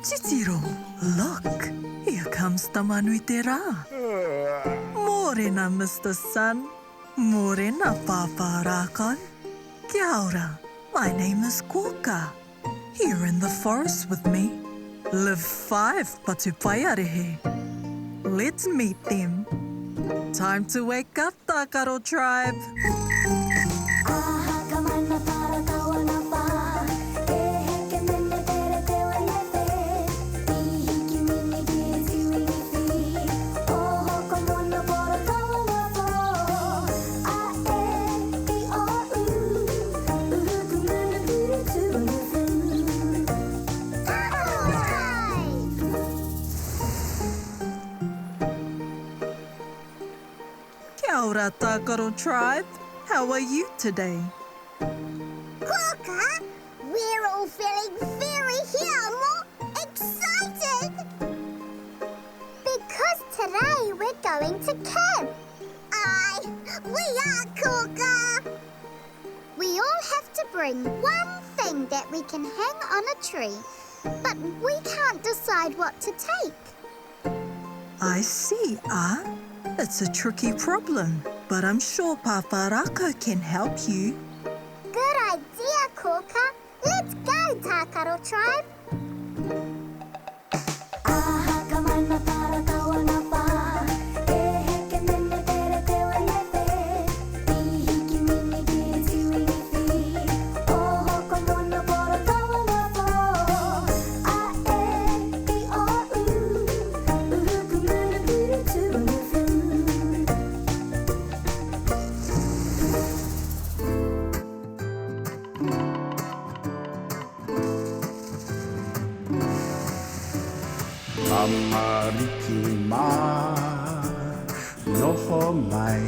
Titiro, look, here comes Tamanui te rā. Morena, Mr. Sun. Morena, Pāpā Rākau. Kia ora, my name is Kōkā. Here in the forest with me live 5 Patupaiarehe. Let's meet them. Time to wake up, Tākaro Tribe. Kia ora, Tākaro Tribe. How are you today? Kōkā, we're all feeling very excited! Because today we're going to camp. Aye, we are, Kōkā! We all have to bring one thing that we can hang on a tree, but we can't decide what to take. I see, It's a tricky problem, but I'm sure Pāpā Rākau can help you. Good idea, Kōkā. Let's go, Tākaro Tribe. Amariki mā, noho mai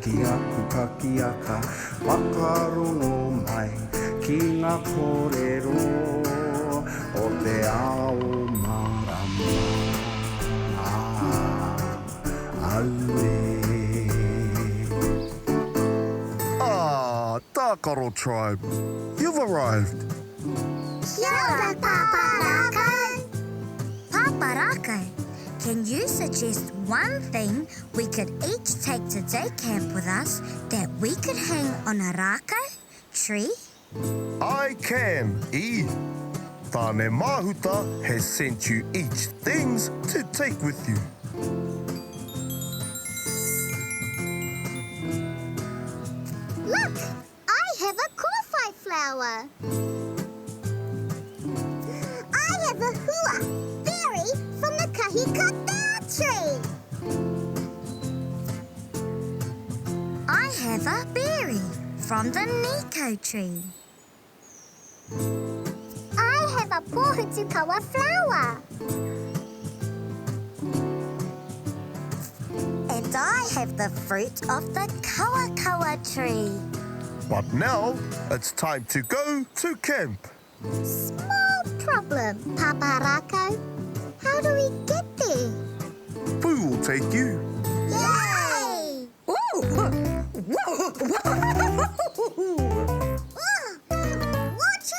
ki aku kakiaka, whakarongo mai ki ngā kōrero o te ao marama. Aue. Tākaro Tribe, you've arrived. Kia ora, Pāpā Rākau. Pāpā Rākau, can you suggest one thing we could each take to day camp with us that we could hang on a rākau tree? I can, Tāne Mahuta has sent you each things to take with you. Look, I have a kōwhai flower. I have a hua berry from the Kāhikata tree. I have a berry from the Nico tree. I have a pōhutukawa flower. And I have the fruit of the kawa tree. But now it's time to go to camp. Small problem, Pāpā Rākau. How do we get there? Who will take you? Yay! Watch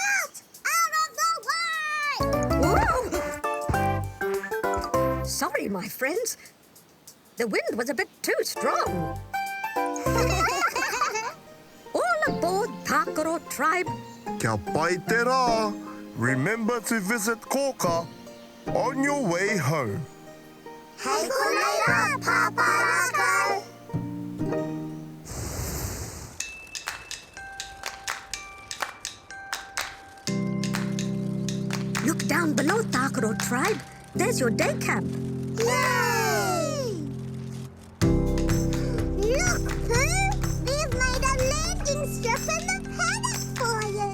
out! Out of the way! Sorry, my friends. The wind was a bit too strong. All aboard, Tākaro Tribe. Kia pai te rā. Remember to visit Kōkā on your way home. Hei konei rā, Pāpā Rākau! Look down below, Tākaro Tribe. There's your day camp. Yay! Look, Pooh! They've made a landing strip in the paddock for you.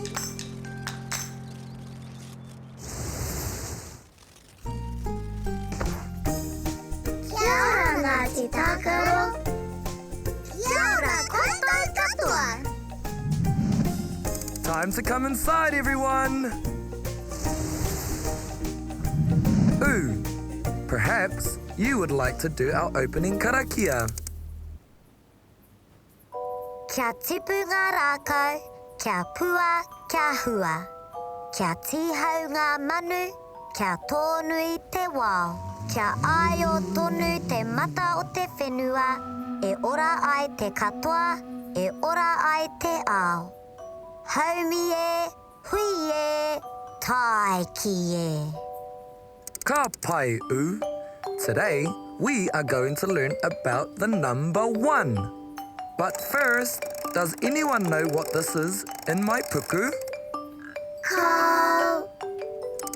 Kia ora, Ngāti Tākaro. Kia ora, koutou katoa. Time to come inside, everyone. Ooh, perhaps you would like to do our opening karakia. Kia tipu ngā rākau, kia pua, kia hua. Kia tihau ngā manu, Kia tōnui te wao, kia ai o tonu te mata o te whenua, e ora ai te katoa, e ora ai te ao. Haumi e, hui e, tai ki e. Ka pai u. Today, we are going to learn about the number 1. But first, does anyone know what this is in my puku? Ko.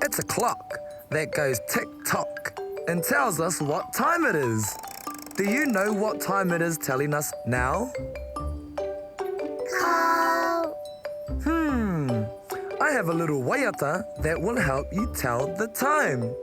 It's a clock that goes tick-tock and tells us what time it is. Do you know what time it is telling us now? Ko. I have a little waiata that will help you tell the time.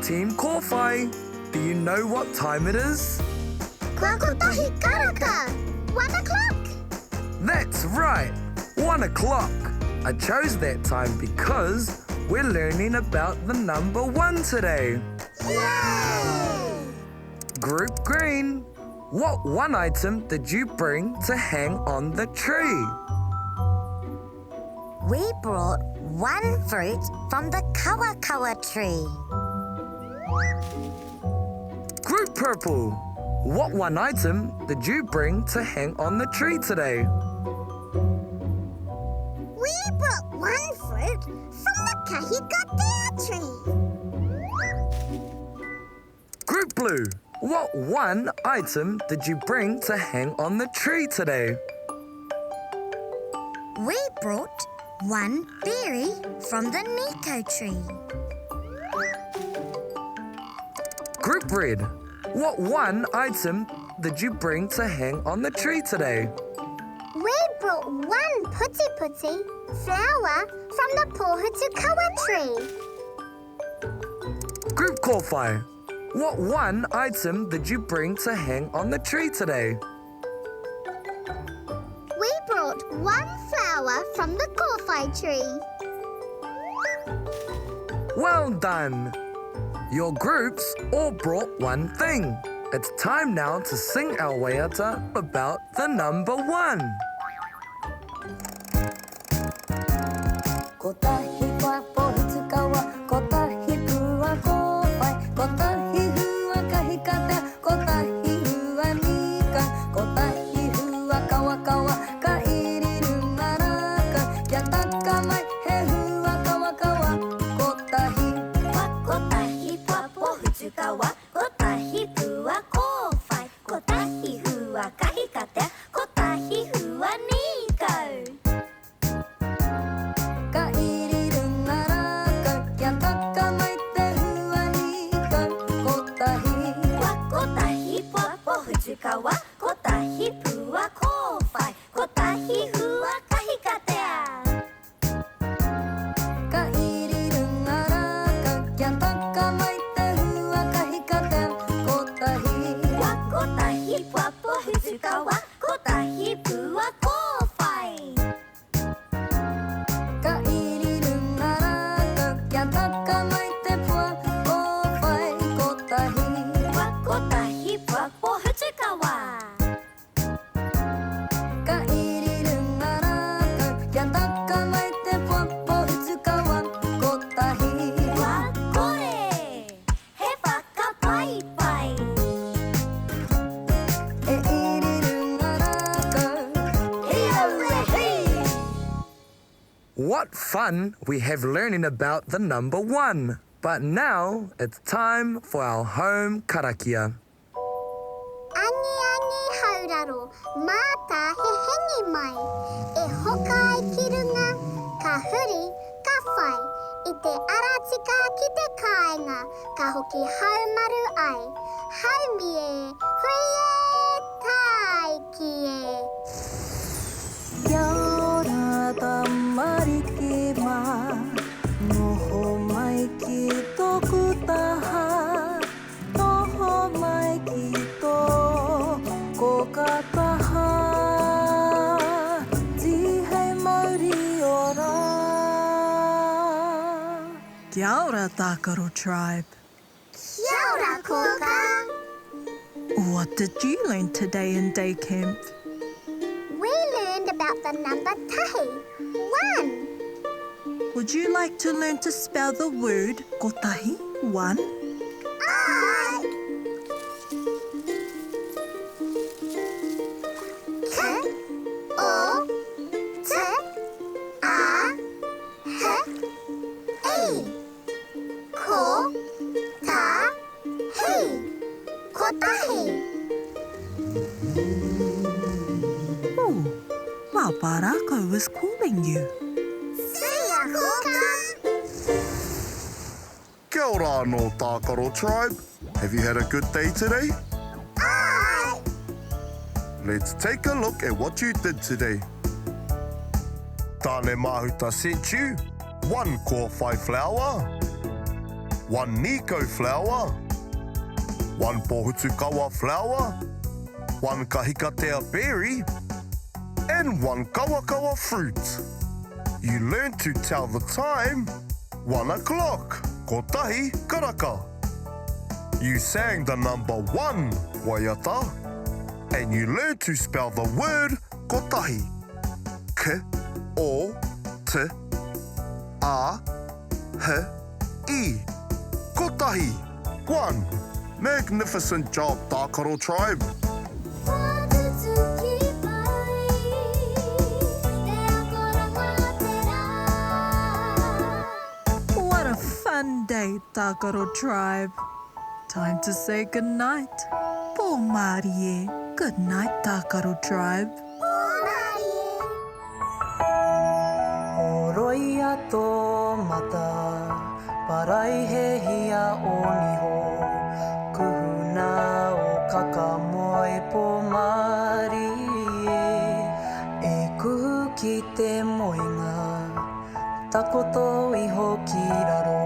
Team Kōwhai, do you know what time it is? Kua Kotahi karaka. 1 o'clock. That's right, 1 o'clock. I chose that time because we're learning about the number 1 today. Yay! Group Green, what 1 item did you bring to hang on the tree? We brought 1 fruit from the Kawakawa tree. Group Purple, what 1 item did you bring to hang on the tree today? We brought 1 fruit from the kahikatea tree. Group Blue, what 1 item did you bring to hang on the tree today? We brought 1 berry from the Nico tree. Group Red, what 1 item did you bring to hang on the tree today? We brought 1 puti-puti flower from the Pōhutukawa tree. Group Kōwhai, what 1 item did you bring to hang on the tree today? We brought 1 flower from the Kōwhai tree. Well done! Your groups all brought 1 thing. It's time now to sing our waiata about the number 1. Kotahi wa Pōhutukawa, kotahi pua kōwhai, kotahi hua kahikata, kotahi hua nika, kotahi hua kawakawa, ka iriru ngaraka, kia takamai he hua kawakawa, kotahi pua Pōhutukawa, kotahi pua kōwhai, kotahi hua kahikata, kotahi hua nika. Ka iriru ngaraka. What fun we have learning about the number 1. But now it's time for our home karakia. Angi angi hauraro, māta he hengi mai. E hoka ai ki runga, ka huri, ka whai. I te aratika ki te kāinga, ka hoki haumaru ai. Haumi e, hui e, tai ki e. Kia ora tamariki mā, noho mai ki tōku taha, noho mai ki tō Kōkā taha, tihei Māori ora. Kia ora Tākaro Tribe. Kia ora, Kōkā. What did you learn today in day camp? We learned about the number tahi, 1. Would you like to learn to spell the word Kotahi, 1? Ai! K, O, T, A, H, E. Ko, ta, hi. Kotahi. Oh, Pāpā Rākau is calling you. See ya, Kōkā. Kia ora no Tākaro Tribe. Have you had a good day today? Ai! Let's take a look at what you did today. Tāne mahuta sent you 1 kōwhai flower, 1 niko flower, 1 pohutukawa flower, 1 kahikatea berry, and 1 kawakawa fruit. You learned to tell the time, 1 o'clock, kotahi karaka. You sang the number 1, waiata, and you learned to spell the word kotahi. K, O, T, A, H, E. Kotahi. 1. Magnificent job, Tākaro Tribe. What a fun day, Tākaro Tribe. Time to say goodnight. Pō Māori e. Good night, Tākaro Tribe. Oroia tō mata, parai he hia o niho. Kuhuna o kakamoe pō Māori e. E kuhu ki te moinga, takoto iho ki raro.